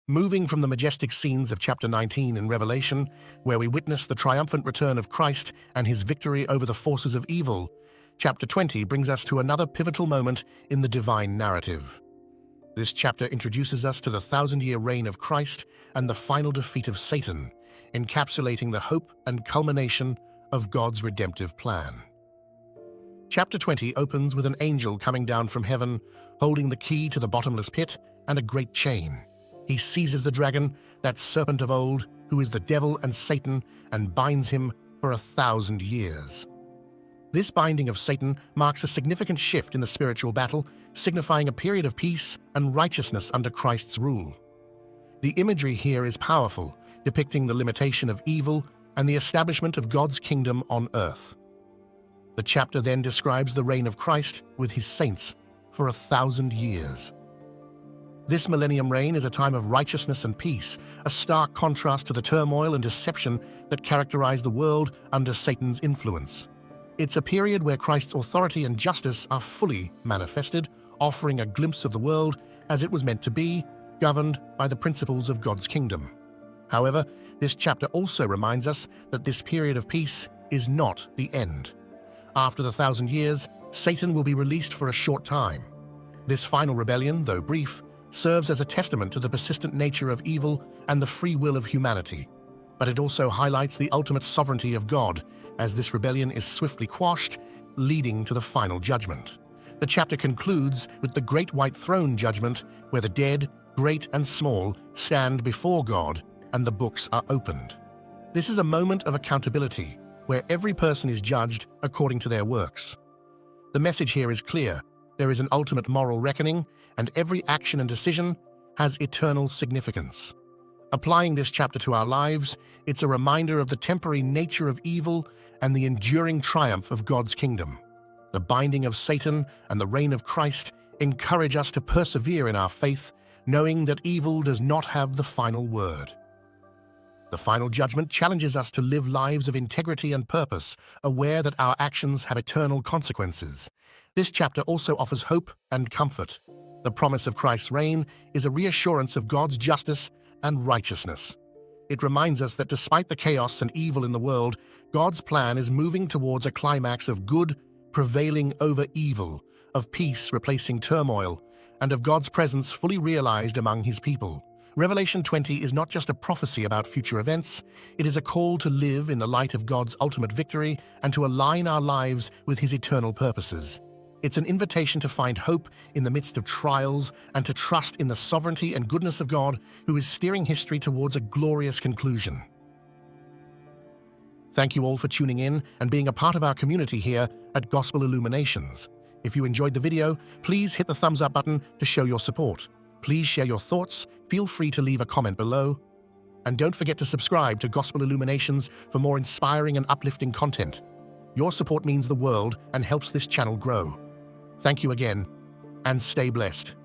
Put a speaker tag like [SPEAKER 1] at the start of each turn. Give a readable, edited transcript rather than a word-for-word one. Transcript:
[SPEAKER 1] Moving from the majestic scenes of chapter 19 in Revelation, where we witness the triumphant return of Christ and his victory over the forces of evil, chapter 20 brings us to another pivotal moment in the divine narrative. This chapter introduces us to the thousand-year reign of Christ and the final defeat of Satan, encapsulating the hope and culmination of God's redemptive plan. Chapter 20 opens with an angel coming down from heaven, holding the key to the bottomless pit and a great chain. He seizes the dragon, that serpent of old, who is the devil and Satan, and binds him for 1,000 years. This binding of Satan marks a significant shift in the spiritual battle, signifying a period of peace and righteousness under Christ's rule. The imagery here is powerful, depicting the limitation of evil and the establishment of God's kingdom on earth. The chapter then describes the reign of Christ with his saints for 1,000 years. This millennium reign is a time of righteousness and peace, a stark contrast to the turmoil and deception that characterize the world under Satan's influence. It's a period where Christ's authority and justice are fully manifested, offering a glimpse of the world as it was meant to be, governed by the principles of God's kingdom. However, this chapter also reminds us that this period of peace is not the end. After the 1,000 years, Satan will be released for a short time. This final rebellion, though brief, serves as a testament to the persistent nature of evil and the free will of humanity. But it also highlights the ultimate sovereignty of God, as this rebellion is swiftly quashed, leading to the final judgment. The chapter concludes with the Great White Throne judgment, where the dead, great and small, stand before God and the books are opened. This is a moment of accountability, where every person is judged according to their works. The message here is clear. There is an ultimate moral reckoning, and every action and decision has eternal significance. Applying this chapter to our lives, it's a reminder of the temporary nature of evil and the enduring triumph of God's kingdom. The binding of Satan and the reign of Christ encourage us to persevere in our faith, knowing that evil does not have the final word. The final judgment challenges us to live lives of integrity and purpose, aware that our actions have eternal consequences. This chapter also offers hope and comfort. The promise of Christ's reign is a reassurance of God's justice and righteousness. It reminds us that despite the chaos and evil in the world, God's plan is moving towards a climax of good prevailing over evil, of peace replacing turmoil, and of God's presence fully realized among his people. Revelation 20 is not just a prophecy about future events, it is a call to live in the light of God's ultimate victory and to align our lives with his eternal purposes. It's an invitation to find hope in the midst of trials and to trust in the sovereignty and goodness of God, who is steering history towards a glorious conclusion. Thank you all for tuning in and being a part of our community here at Gospel Illuminations. If you enjoyed the video, please hit the thumbs up button to show your support. Please share your thoughts, feel free to leave a comment below, and don't forget to subscribe to Gospel Illuminations for more inspiring and uplifting content. Your support means the world and helps this channel grow. Thank you again, and stay blessed.